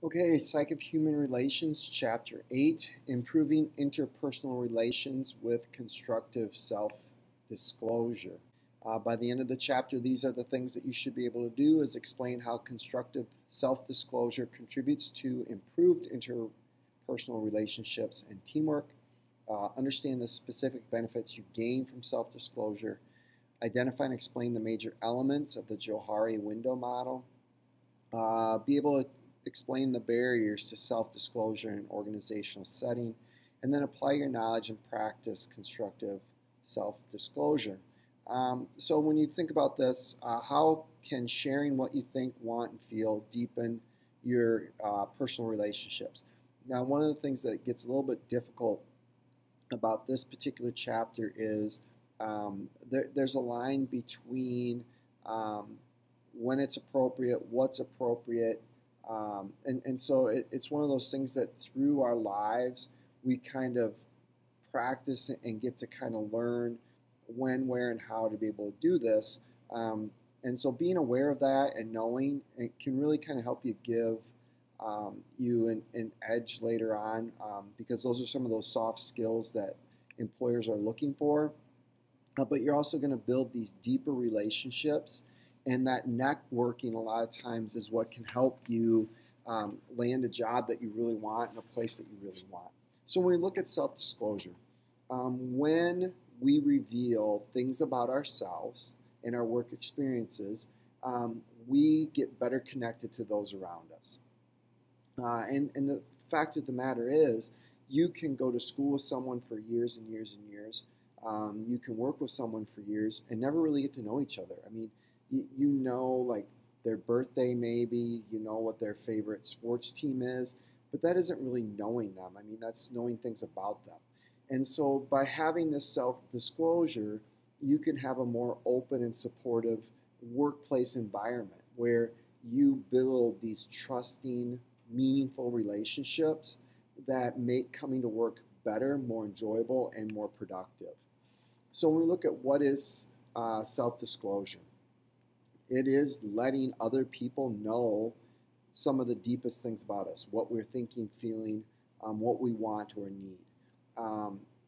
Okay, Psych of Human Relations, Chapter 8, Improving Interpersonal Relations with Constructive Self-Disclosure. By the end of the chapter, these are the things that you should be able to do is explain how constructive self-disclosure contributes to improved interpersonal relationships and teamwork, understand the specific benefits you gain from self-disclosure, identify and explain the major elements of the Johari window model, be able to explain the barriers to self-disclosure in an organizational setting, and then apply your knowledge and practice constructive self-disclosure. So when you think about this, how can sharing what you think, want, and feel deepen your personal relationships? Now, one of the things that gets a little bit difficult about this particular chapter is there's a line between when it's appropriate, what's appropriate, and so it's one of those things that through our lives we kind of practice and get to kind of learn when, where, and how to be able to do this. And so being aware of that and knowing it can really kind of help you give you an edge later on, because those are some of those soft skills that employers are looking for. But you're also going to build these deeper relationships, and that networking a lot of times is what can help you land a job that you really want in a place that you really want. So when we look at self-disclosure, when we reveal things about ourselves and our work experiences, we get better connected to those around us. And the fact of the matter is, you can go to school with someone for years and years and years. You can work with someone for years and never really get to know each other. I mean, you know, like their birthday maybe, you know what their favorite sports team is, but that isn't really knowing them. I mean, that's knowing things about them. And so by having this self-disclosure, you can have a more open and supportive workplace environment where you build these trusting, meaningful relationships that make coming to work better, more enjoyable, and more productive. So when we look at what is self-disclosure, it is letting other people know some of the deepest things about us, what we're thinking, feeling, what we want or need.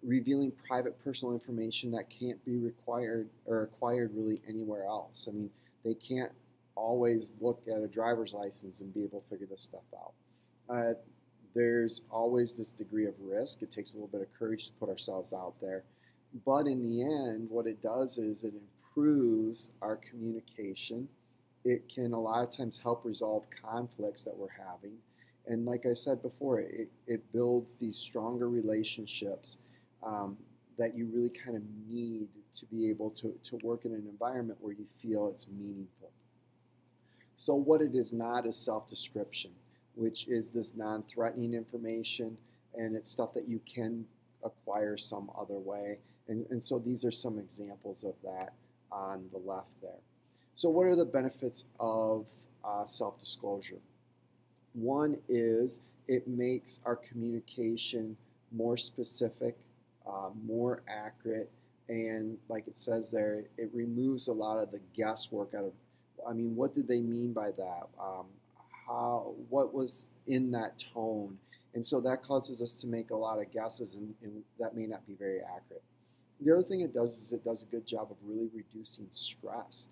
Revealing private personal information that can't be required or acquired really anywhere else. I mean, they can't always look at a driver's license and be able to figure this stuff out. There's always this degree of risk. It takes a little bit of courage to put ourselves out there. But in the end, what it does is it improves our communication. It can a lot of times help resolve conflicts that we're having. And like I said before, it builds these stronger relationships that you really kind of need to be able to work in an environment where you feel it's meaningful. So what it is not is self-description, which is this non-threatening information, and it's stuff that you can acquire some other way. And so these are some examples of that on the left there. So what are the benefits of self-disclosure? One is it makes our communication more specific, more accurate, and like it says there, it removes a lot of the guesswork out of, I mean, what did they mean by that? What was in that tone? And so that causes us to make a lot of guesses, and that may not be very accurate. The other thing it does is it does a good job of really reducing stress.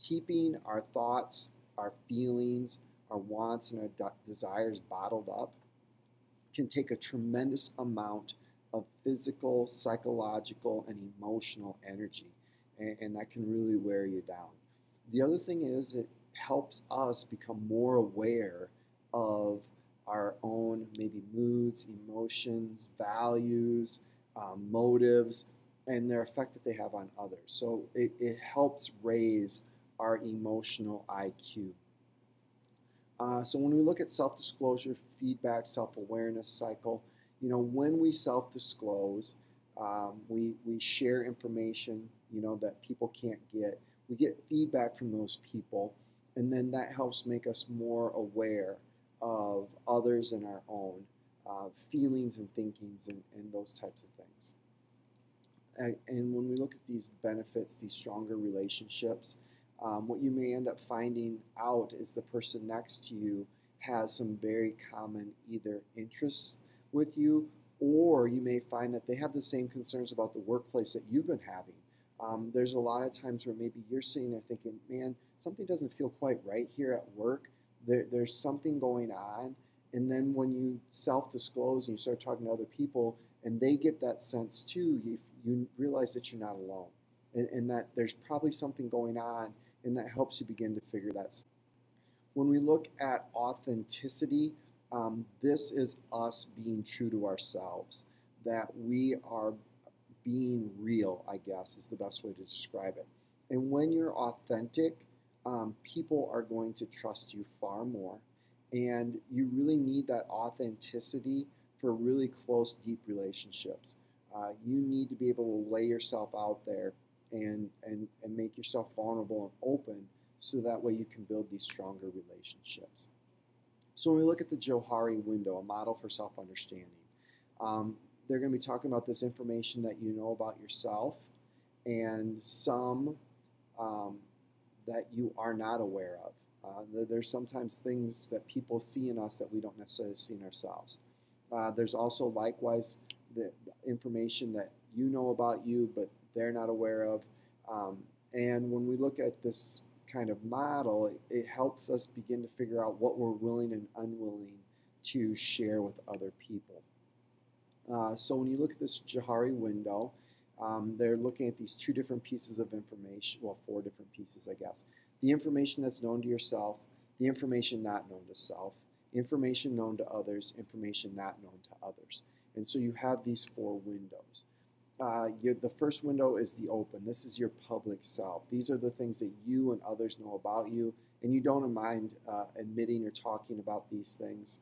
Keeping our thoughts, our feelings, our wants, and our desires bottled up can take a tremendous amount of physical, psychological, and emotional energy, and that can really wear you down. The other thing is it helps us become more aware of our own maybe moods, emotions, values, motives, and their effect that they have on others. So it helps raise our emotional IQ. So when we look at self-disclosure, feedback, self-awareness cycle, you know, when we self-disclose, we share information, you know, that people can't get. We get feedback from those people, and then that helps make us more aware of others and our own feelings and thinkings and those types of things. And when we look at these benefits, these stronger relationships, what you may end up finding out is the person next to you has some very common either interests with you, or you may find that they have the same concerns about the workplace that you've been having. There's a lot of times where maybe you're sitting there thinking, man, something doesn't feel quite right here at work. There's something going on. And then when you self-disclose and you start talking to other people and they get that sense too, you realize that you're not alone, and that there's probably something going on, and that helps you begin to figure that stuff. When we look at authenticity, this is us being true to ourselves, that we are being real, I guess, is the best way to describe it. And when you're authentic, people are going to trust you far more. And you really need that authenticity for really close, deep relationships. You need to be able to lay yourself out there and make yourself vulnerable and open, so that way you can build these stronger relationships. So when we look at the Johari window, a model for self-understanding, they're going to be talking about this information that you know about yourself, and some that you are not aware of. There's sometimes things that people see in us that we don't necessarily see in ourselves. There's also likewise the information that you know about you, but they're not aware of. And when we look at this kind of model, it helps us begin to figure out what we're willing and unwilling to share with other people. So when you look at this Johari window, they're looking at these two different pieces of information, well, four different pieces, I guess. The information that's known to yourself, the information not known to self, information known to others, information not known to others. And so you have these four windows. The first window is the open. This is your public self. These are the things that you and others know about you, and you don't mind admitting or talking about these things.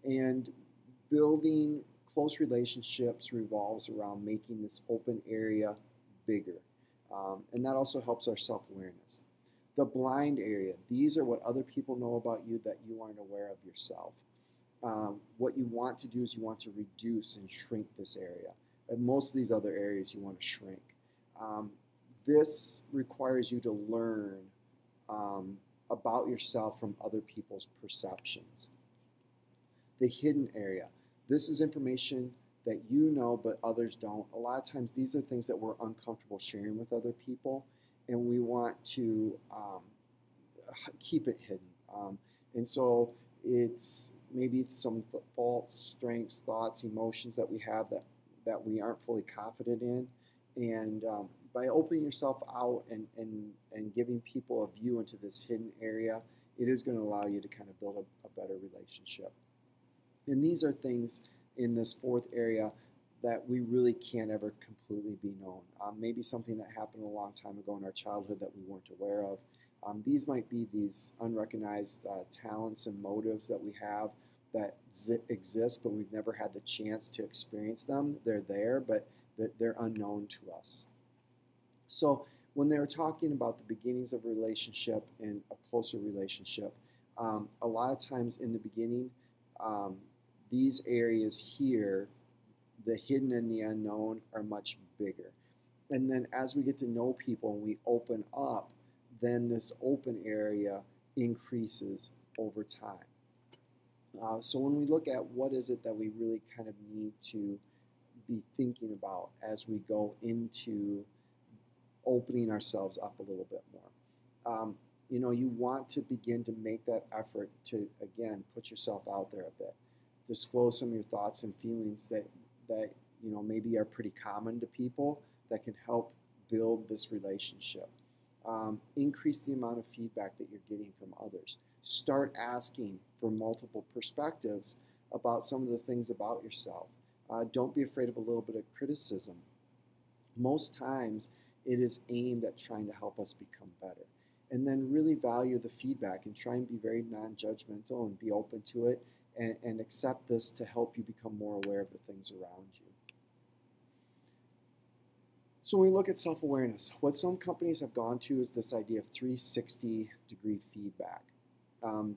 And building close relationships revolves around making this open area bigger. And that also helps our self-awareness. The blind area, these are what other people know about you that you aren't aware of yourself. What you want to do is you want to reduce and shrink this area. And most of these other areas you want to shrink. This requires you to learn about yourself from other people's perceptions. The hidden area, this is information that you know but others don't. A lot of times these are things that we're uncomfortable sharing with other people, and we want to keep it hidden. And so it's maybe some faults, strengths, thoughts, emotions that we have that we aren't fully confident in. And by opening yourself out and giving people a view into this hidden area, it is going to allow you to kind of build a better relationship. And these are things in this fourth area that we really can't ever completely be known. Maybe something that happened a long time ago in our childhood that we weren't aware of. These might be these unrecognized talents and motives that we have that exist, but we've never had the chance to experience them. They're there, but they're unknown to us. So when they were talking about the beginnings of a relationship and a closer relationship, a lot of times in the beginning, these areas here, the hidden and the unknown, are much bigger. And then as we get to know people and we open up, then this open area increases over time. So when we look at what is it that we really kind of need to be thinking about as we go into opening ourselves up a little bit more. You want to begin to make that effort to, again, put yourself out there a bit. Disclose some of your thoughts and feelings that maybe are pretty common to people that can help build this relationship. Increase the amount of feedback that you're getting from others. Start asking for multiple perspectives about some of the things about yourself. Don't be afraid of a little bit of criticism. Most times it is aimed at trying to help us become better. And then really value the feedback and try and be very non-judgmental and be open to it, and accept this to help you become more aware of the things around you. So when we look at self-awareness, what some companies have gone to is this idea of 360-degree feedback.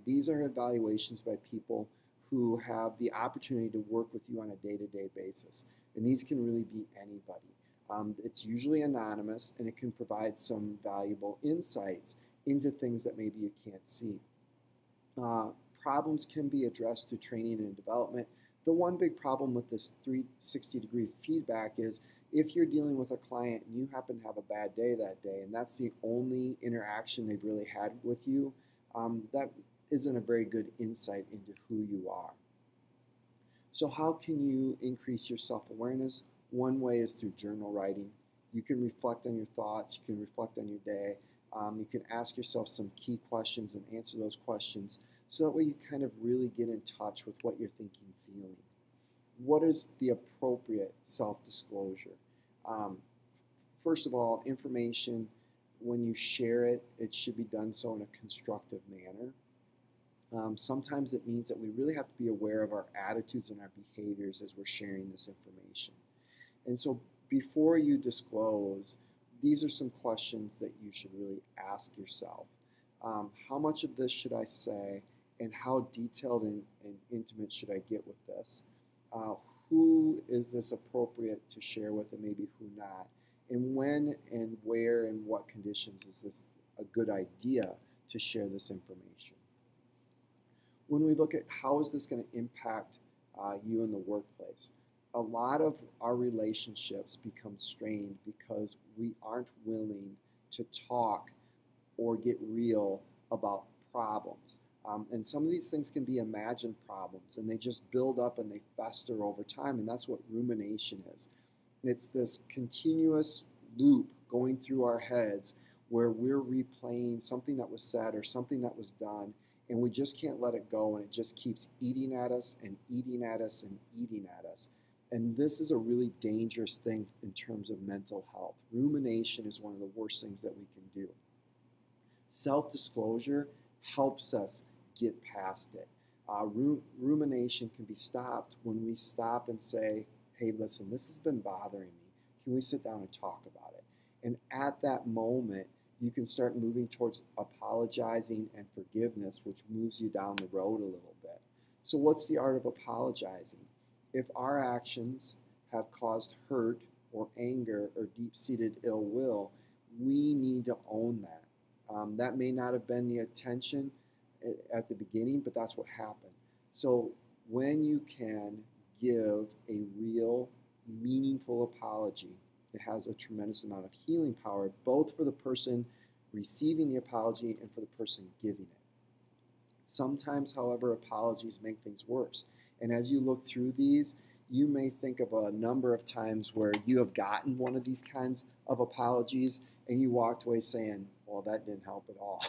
These are evaluations by people who have the opportunity to work with you on a day-to-day basis. And these can really be anybody. It's usually anonymous, and it can provide some valuable insights into things that maybe you can't see. Problems can be addressed through training and development. The one big problem with this 360-degree feedback is if you're dealing with a client and you happen to have a bad day that day, and that's the only interaction they've really had with you, that isn't a very good insight into who you are. So how can you increase your self-awareness? One way is through journal writing. You can reflect on your thoughts, you can reflect on your day, you can ask yourself some key questions and answer those questions, so that way you kind of really get in touch with what you're thinking, feeling. What is the appropriate self-disclosure? First of all, information, when you share it, it should be done so in a constructive manner. Sometimes it means that we really have to be aware of our attitudes and our behaviors as we're sharing this information. And so before you disclose, these are some questions that you should really ask yourself. How much of this should I say, and how detailed and intimate should I get with this? Who is this appropriate to share with, and maybe who not? And when and where and what conditions is this a good idea to share this information? When we look at how is this going to impact you in the workplace, a lot of our relationships become strained because we aren't willing to talk or get real about problems. And some of these things can be imagined problems, and they just build up and they fester over time, and that's what rumination is. It's this continuous loop going through our heads where we're replaying something that was said or something that was done, and we just can't let it go, and it just keeps eating at us and eating at us and eating at us. And this is a really dangerous thing in terms of mental health. Rumination is one of the worst things that we can do. Self-disclosure helps us get past it. Rumination can be stopped when we stop and say, hey, listen, this has been bothering me. Can we sit down and talk about it? And at that moment, you can start moving towards apologizing and forgiveness, which moves you down the road a little bit. So what's the art of apologizing? If our actions have caused hurt or anger or deep-seated ill will, we need to own that. That may not have been the intention at the beginning, but that's what happened. So when you can give a real, meaningful apology, it has a tremendous amount of healing power, both for the person receiving the apology and for the person giving it. Sometimes, however, apologies make things worse. And as you look through these, you may think of a number of times where you have gotten one of these kinds of apologies and you walked away saying, well, that didn't help at all.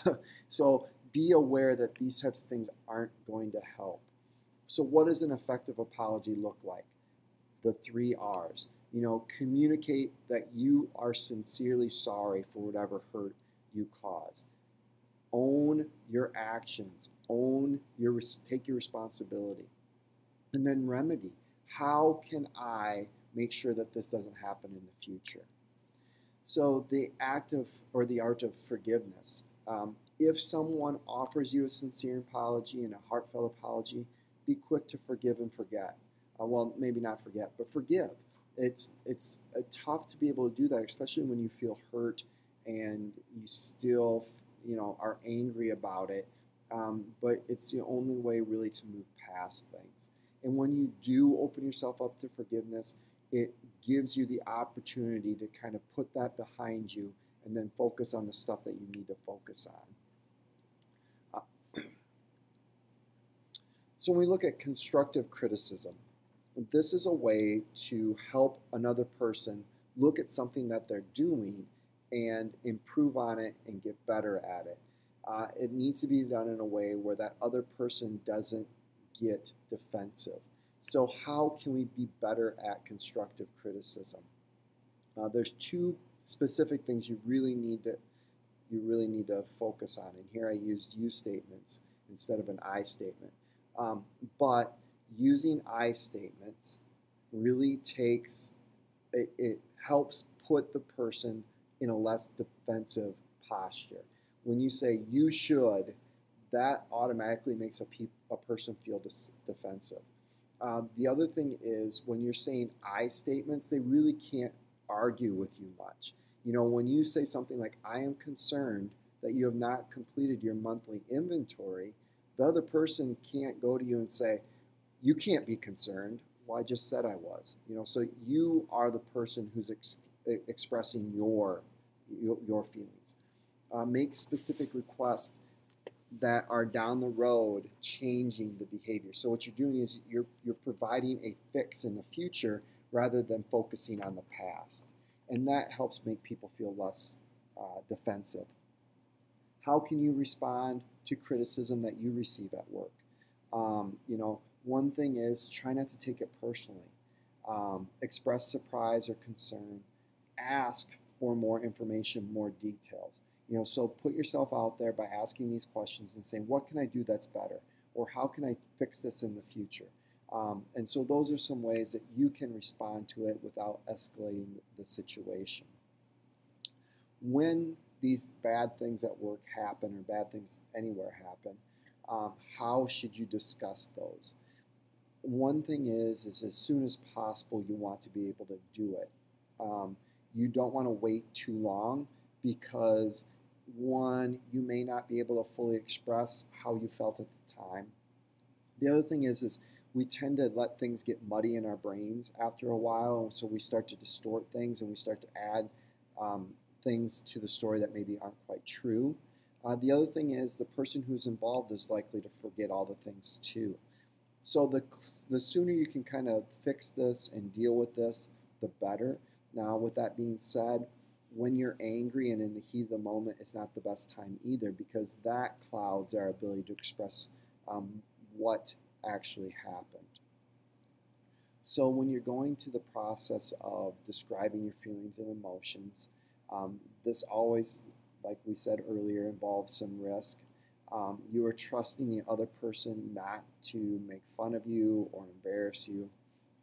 So be aware that these types of things aren't going to help. So what does an effective apology look like? The 3 R's. Communicate that you are sincerely sorry for whatever hurt you caused. Own your actions. Take your responsibility. And then remedy. How can I make sure that this doesn't happen in the future? So the art of forgiveness. If someone offers you a sincere apology and a heartfelt apology, be quick to forgive and forget. Well, maybe not forget, but forgive. It's tough to be able to do that, especially when you feel hurt and you still are angry about it. But it's the only way really to move past things. And when you do open yourself up to forgiveness, it gives you the opportunity to kind of put that behind you and then focus on the stuff that you need to focus on. So when we look at constructive criticism, this is a way to help another person look at something that they're doing and improve on it and get better at it. It needs to be done in a way where that other person doesn't get defensive. So how can we be better at constructive criticism? There's 2 specific things you really need to focus on. And here I used you statements instead of an I statement. But using I statements really it helps put the person in a less defensive posture. When you say you should, that automatically makes a person feel defensive. The other thing is when you're saying I statements, they really can't argue with you much. When you say something like, I am concerned that you have not completed your monthly inventory, The other person can't go to you and say, you can't be concerned. Well, I just said I was. So you are the person who's expressing your feelings. Make specific requests that are down the road changing the behavior. So what you're doing is you're providing a fix in the future rather than focusing on the past. And that helps make people feel less defensive. How can you respond to criticism that you receive at work? One thing is try not to take it personally. Express surprise or concern. Ask for more information, more details. So put yourself out there by asking these questions and saying, what can I do that's better? Or how can I fix this in the future? And so those are some ways that you can respond to it without escalating the situation. When these bad things at work happen, or bad things anywhere happen, how should you discuss those? One thing is as soon as possible, you want to be able to do it. You don't want to wait too long because, one, you may not be able to fully express how you felt at the time. The other thing is we tend to let things get muddy in our brains after a while, and so we start to distort things and we start to add things to the story that maybe aren't quite true. The other thing is the person who's involved is likely to forget all the things too. So the sooner you can kind of fix this and deal with this, the better. Now, with that being said, when you're angry and in the heat of the moment, it's not the best time either, because that clouds our ability to express what actually happened. So when you're going to the process of describing your feelings and emotions, this always, like we said earlier, involves some risk. You are trusting the other person not to make fun of you or embarrass you.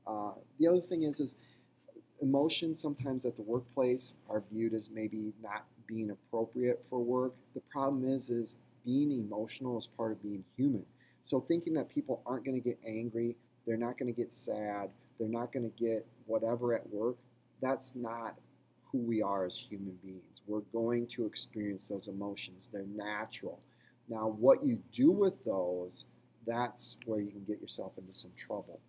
The other thing is emotions sometimes at the workplace are viewed as maybe not being appropriate for work. The problem is being emotional is part of being human. So thinking that people aren't going to get angry, they're not going to get sad, they're not going to get whatever at work, that's not who we are as human beings. We're going to experience those emotions. They're natural. Now, what you do with those, that's where you can get yourself into some trouble.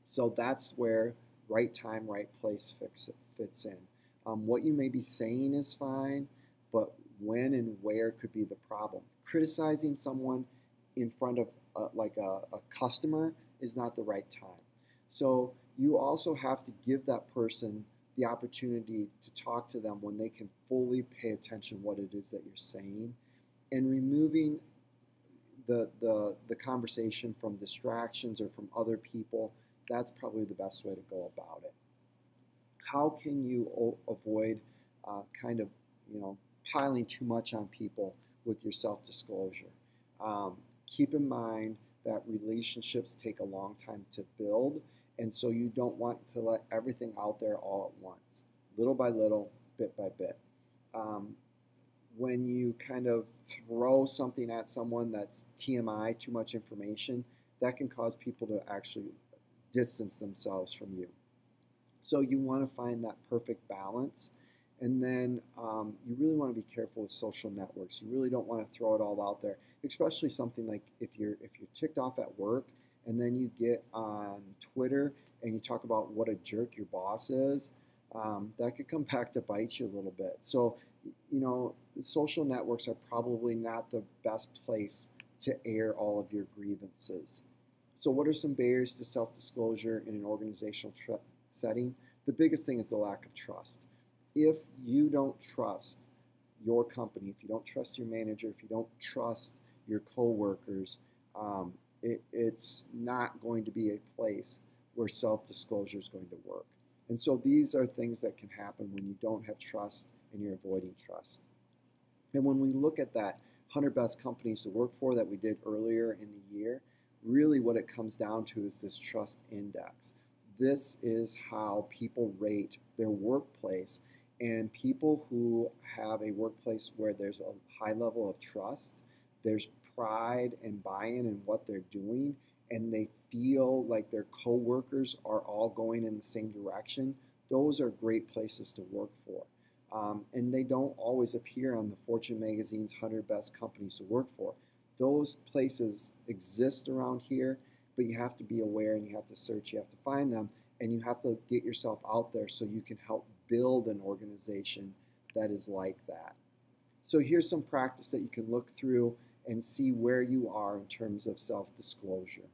So that's where right time, right place fits in. What you may be saying is fine, but when and where could be the problem. Criticizing someone in front of a customer is not the right time. So you also have to give that person the opportunity to talk to them when they can fully pay attention what it is that you're saying, and removing the conversation from distractions or from other people. That's probably the best way to go about it. How can you avoid piling too much on people with your self-disclosure? Keep in mind that relationships take a long time to build, and so you don't want to let everything out there all at once. Little by little, bit by bit. When you kind of throw something at someone that's TMI, too much information, that can cause people to actually distance themselves from you. So you want to find that perfect balance. And then you really want to be careful with social networks. You really don't want to throw it all out there, especially something like if you're ticked off at work and then you get on Twitter and you talk about what a jerk your boss is, that could come back to bite you a little bit. So, the social networks are probably not the best place to air all of your grievances. So what are some barriers to self-disclosure in an organizational setting? The biggest thing is the lack of trust. If you don't trust your company, if you don't trust your manager, if you don't trust your coworkers, it's not going to be a place where self-disclosure is going to work. And so these are things that can happen when you don't have trust and you're avoiding trust. And when we look at that 100 best companies to work for that we did earlier in the year, really what it comes down to is this trust index. This is how people rate their workplace, and people who have a workplace where there's a high level of trust, there's pride and buy-in in what they're doing, and they feel like their coworkers are all going in the same direction, those are great places to work for. And they don't always appear on the Fortune magazine's 100 best companies to work for. Those places exist around here, but you have to be aware and you have to search, you have to find them, and you have to get yourself out there so you can help build an organization that is like that. So here's some practice that you can look through and see where you are in terms of self-disclosure.